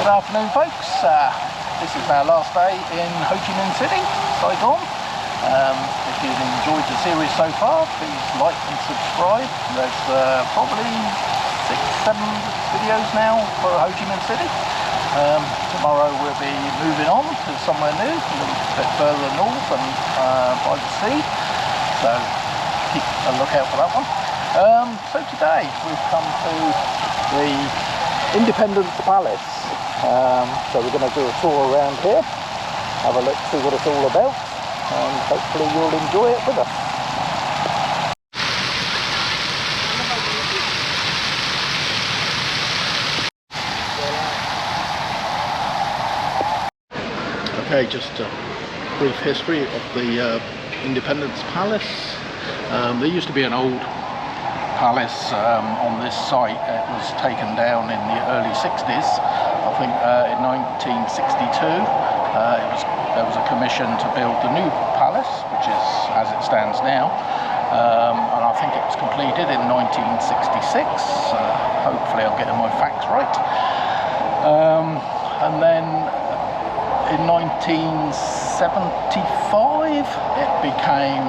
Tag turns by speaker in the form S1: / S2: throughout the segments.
S1: Good afternoon, folks. This is our last day in Ho Chi Minh City, Saigon. If you've enjoyed the series so far, please like and subscribe. There's probably 6-7 videos now for Ho Chi Minh City. Tomorrow we'll be moving on to somewhere new, a little bit further north and by the sea. So keep a lookout for that one. So today we've come to the Independence Palace. So we're going to do a tour around here, have a look, see what it's all about, and hopefully you'll enjoy it with us. Okay, just a brief history of the Independence Palace. There used to be an old palace on this site. It was taken down in the early 60s. I think in 1962 there was a commission to build the new palace, which is as it stands now, and I think it was completed in 1966. Hopefully I'm getting my facts right. And then in 1975 it became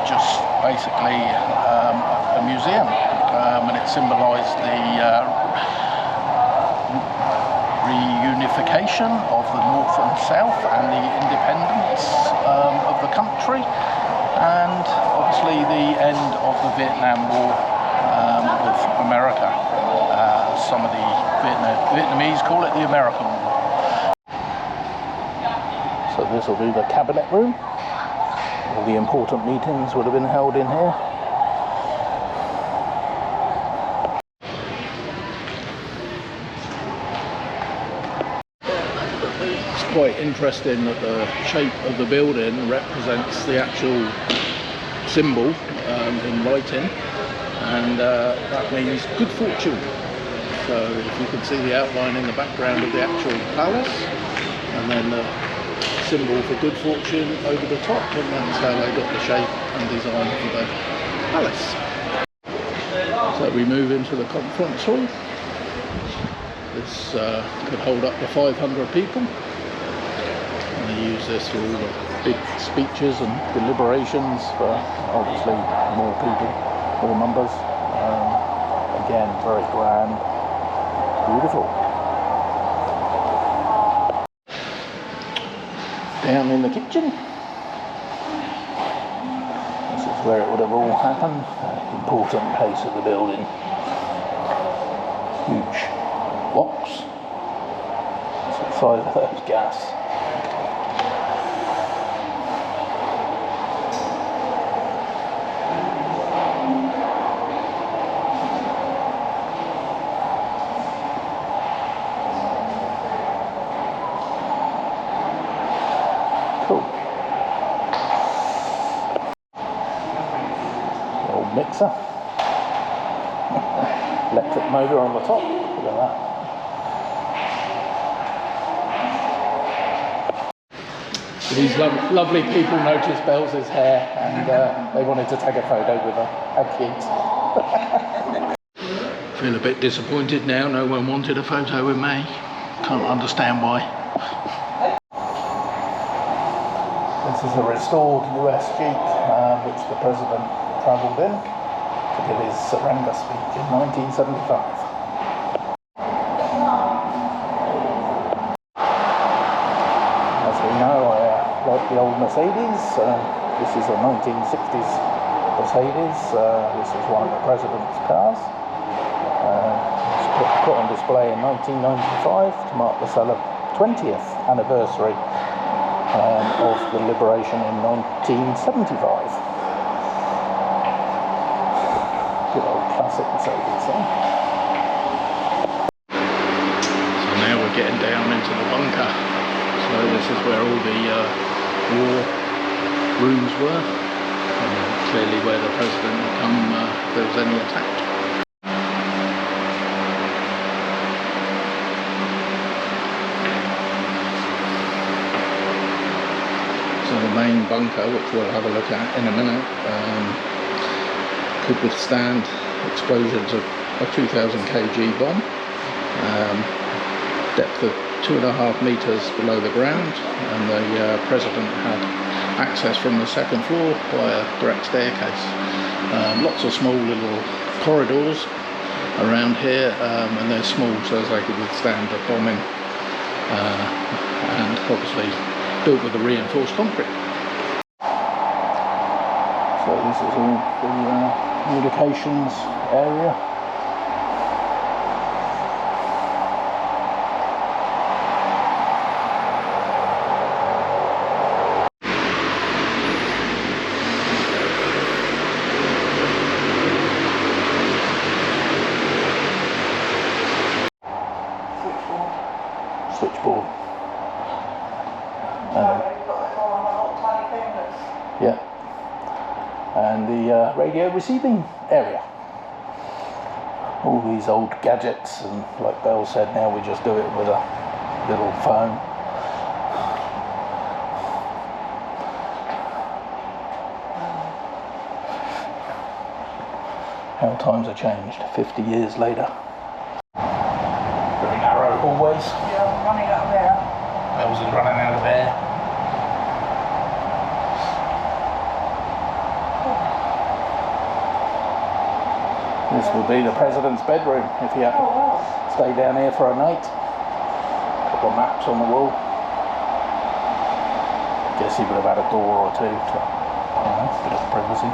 S1: just basically a museum, and it symbolised the reunification of the North and South and the independence of the country, and obviously the end of the Vietnam War with America. Some of the Vietnamese call it the American War. So this will be the cabinet room. All the important meetings would have been held in here. Quite interesting that the shape of the building represents the actual symbol in writing, and that means good fortune. So if you can see the outline in the background of the actual palace, and then the symbol for good fortune over the top, and that's how they got the shape and design for the palace. So we move into the conference hall. This could hold up to 500 people. They use this for all the big speeches and deliberations for obviously more people, more numbers. Again, very grand, beautiful. Down in the kitchen, this is where it would have all happened. Important place of the building. Huge box. It's the size of those gas. Cool. Old mixer. Electric motor on the top. Look at that. These lovely people noticed Bells' hair, and they wanted to take a photo with her. How cute. Feel a bit disappointed now, no one wanted a photo with me. Can't understand why. This is a restored US Jeep, which the President travelled in to give his surrender speech in 1975. As we know, I like the old Mercedes. This is a 1960s Mercedes. This is one of the President's cars. It was put on display in 1995 to mark the 20th anniversary of the liberation in 1975. Good old classic Mercedes, eh? So now we're getting down into the bunker. So this is where all the war rooms were. Clearly where the President would come if there was any attack. The main bunker, which we'll have a look at in a minute, could withstand explosions of a 2000 kg bomb. depth of 2.5 meters below the ground, and the president had access from the second floor by a direct staircase. Lots of small little corridors around here, and they're small so as they could withstand the bombing, and obviously built with the reinforced concrete. So this is all the communications area. Switchboard. Yeah. And the radio receiving area. All these old gadgets, and like Belle said, now we just do it with a little phone. How times have changed 50 years later. Very narrow hallways.
S2: Yeah, running out of there.
S1: Bells is running out of air. This would be the president's bedroom if he had to stay down here for a night. A couple of maps on the wall. Guess he would have had a door or two to, a bit of privacy.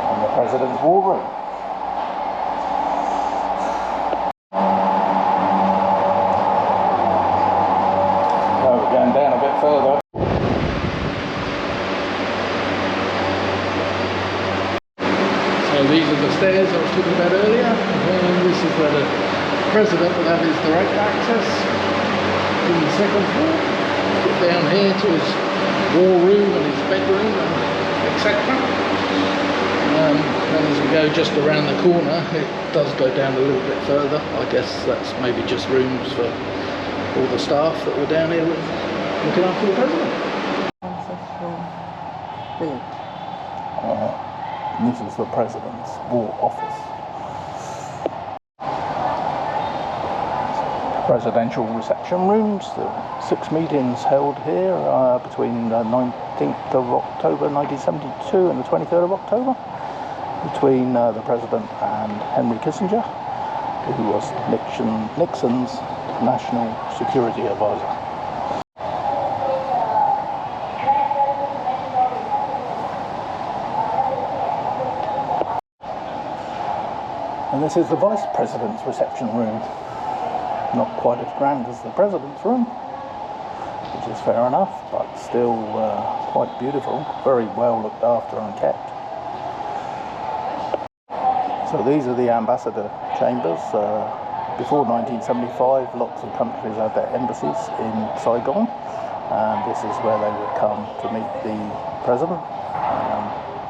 S1: And the president's war room. Down a bit further. So these are the stairs I was talking about earlier, and this is where the president will have his direct access from the second floor. Get down here to his war room and his bedroom, etc. And as we go just around the corner, it does go down a little bit further. I guess that's maybe just rooms for all the staff that were down here looking after the president. And this is the president's war office. Presidential reception rooms. There were 6 meetings held here between the 19th of October 1972 and the 23rd of October between the president and Henry Kissinger, who was Nixon's national security advisor. And this is the Vice President's reception room. Not quite as grand as the President's room, which is fair enough, but still quite beautiful, very well looked after and kept. So these are the ambassador chambers. Before 1975, lots of countries had their embassies in Saigon, and this is where they would come to meet the President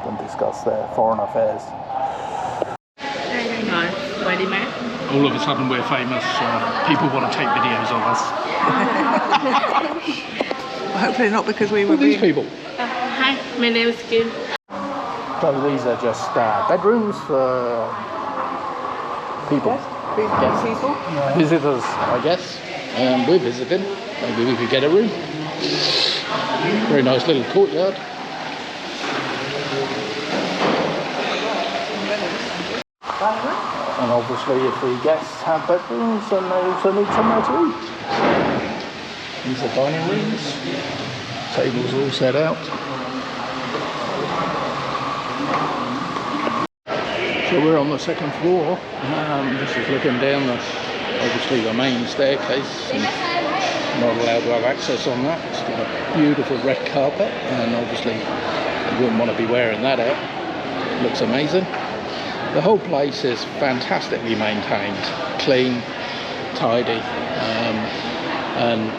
S1: and discuss their foreign affairs. All of a sudden we're famous, people want to take videos of us.
S2: Hopefully not because we were
S1: these people.
S3: Hi, my name is Kim.
S1: So these are just bedrooms for people.
S2: People?
S1: Visitors, I guess. We're visiting. Maybe we could get a room. Very nice little courtyard. And obviously if the guests have bedrooms, then they also need somewhere to eat. These are dining rooms. Tables all set out. So we're on the second floor. This is looking down obviously the main staircase, and not allowed to have access on that. It's got a beautiful red carpet, and obviously you wouldn't want to be wearing that out. Looks amazing. The whole place is fantastically maintained, clean, tidy, and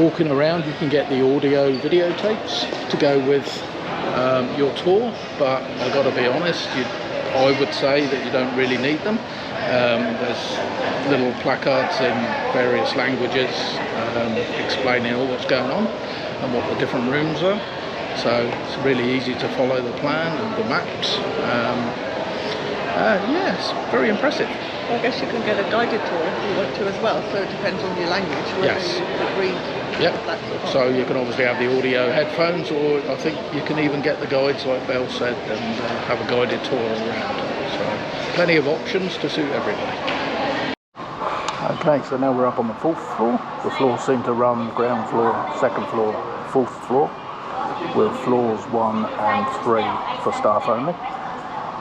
S1: walking around you can get the audio videotapes to go with your tour, but I've got to be honest, I would say that you don't really need them. There's little placards in various languages explaining all what's going on and what the different rooms are, so it's really easy to follow the plan and the maps. Yes, very impressive.
S2: Well, I guess you can get a guided tour if you want to as well, so it depends on your language, whether
S1: Yes.
S2: you agree
S1: Yep.
S2: with that or not.
S1: So you can obviously have the audio headphones, or I think you can even get the guides like Belle said and have a guided tour around. So plenty of options to suit everybody. Okay, so now we're up on the 4th floor. The floors seem to run ground floor, 2nd floor, 4th floor, with floors 1 and 3 for staff only.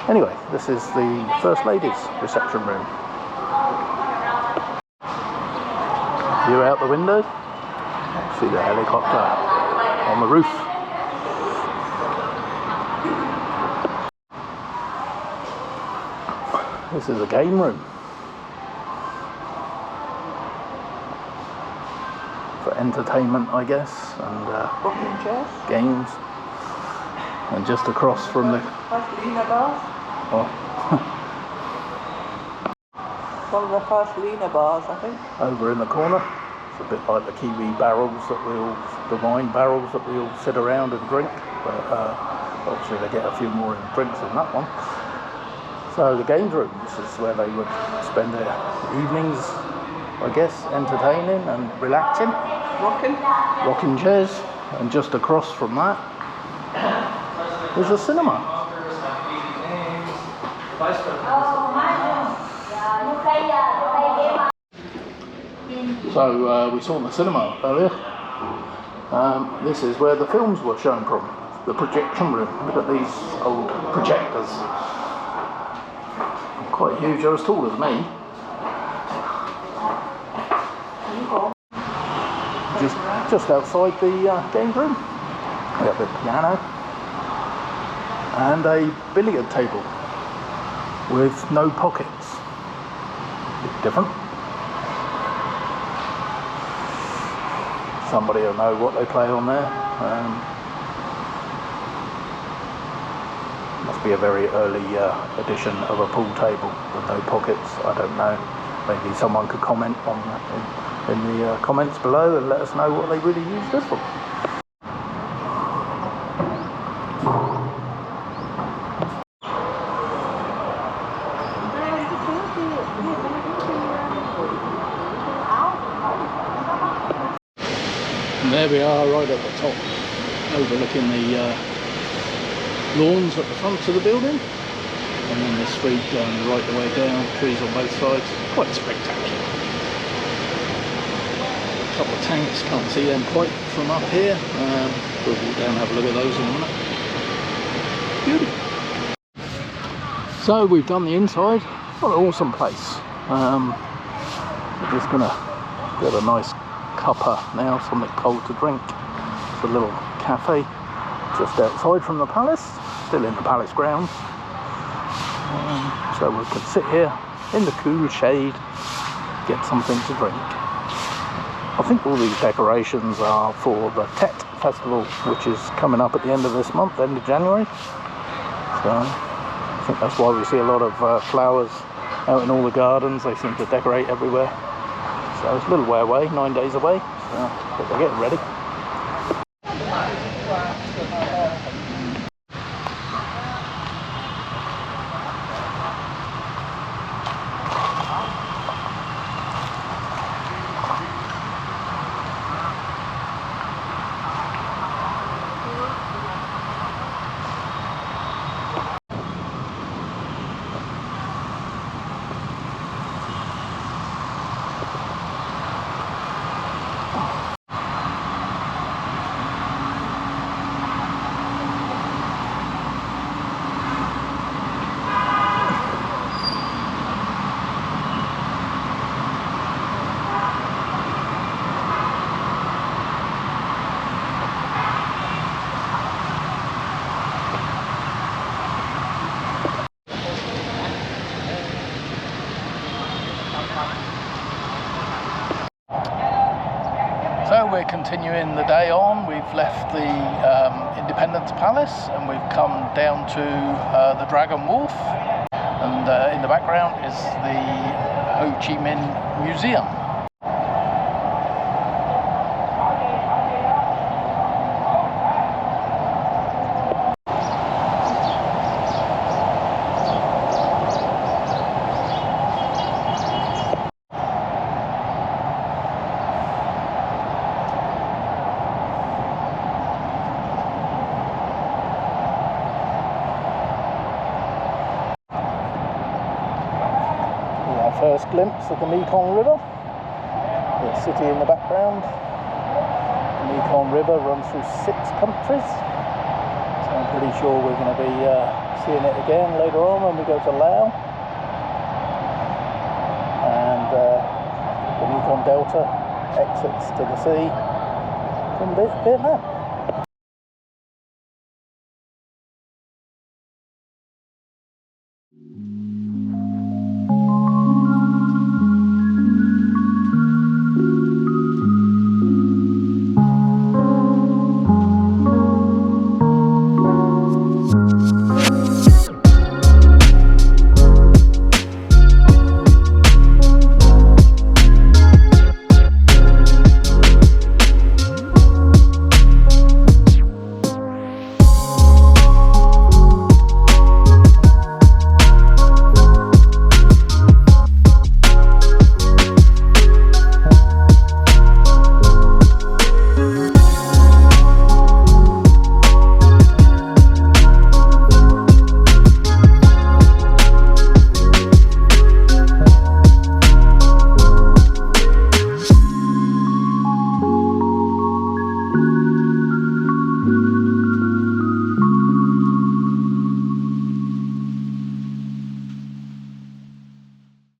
S1: Anyway, this is the First Lady's reception room. View out the window, see the helicopter on the roof. This is a game room for entertainment, I guess, and
S2: Rocking chairs,
S1: games. And just across from the
S2: first Lena bars.
S1: oh,
S2: One of the first Lena bars, I think.
S1: over in the corner, it's a bit like the kiwi barrels that the wine barrels that we all sit around and drink. But obviously they get a few more drinks in that one. So the games room, this is where they would spend their evenings, I guess, entertaining and relaxing. Rocking chairs. And just across from that is a cinema. So we saw the cinema earlier. This is where the films were shown from, the projection room. Look at these old projectors. Quite huge, they're as tall as me. Just outside the game room, we have a piano and a billiard table with no pockets. Bit different. Somebody will know what they play on there. Must be a very early edition of a pool table with no pockets. I don't know. Maybe someone could comment on in the comments below and let us know what they really use this for. And there we are, right at the top, overlooking the lawns at the front of the building, and then the street going right the way down, trees on both sides. Quite spectacular. A couple of tanks, can't see them quite from up here. We'll walk down and have a look at those in a minute. Beautiful. So we've done the inside. What an awesome place. We're just gonna get a nice cuppa now, something cold to drink. It's a little cafe just outside from the palace, still in the palace grounds. So we can sit here in the cool shade, get something to drink. I think all these decorations are for the Tet Festival, which is coming up at the end of this month, end of January. So I think that's why we see a lot of flowers out in all the gardens. They seem to decorate everywhere. So it's a little way away, 9 days away, so but they're getting ready. So we're continuing the day on. We've left the Independence Palace and we've come down to the Dragon Wharf, and in the background is the Ho Chi Minh Museum. First glimpse of the Mekong River, the city in the background. The Mekong River runs through 6 countries, so I'm pretty sure we're going to be seeing it again later on when we go to Laos. And the Mekong Delta exits to the sea from Vietnam.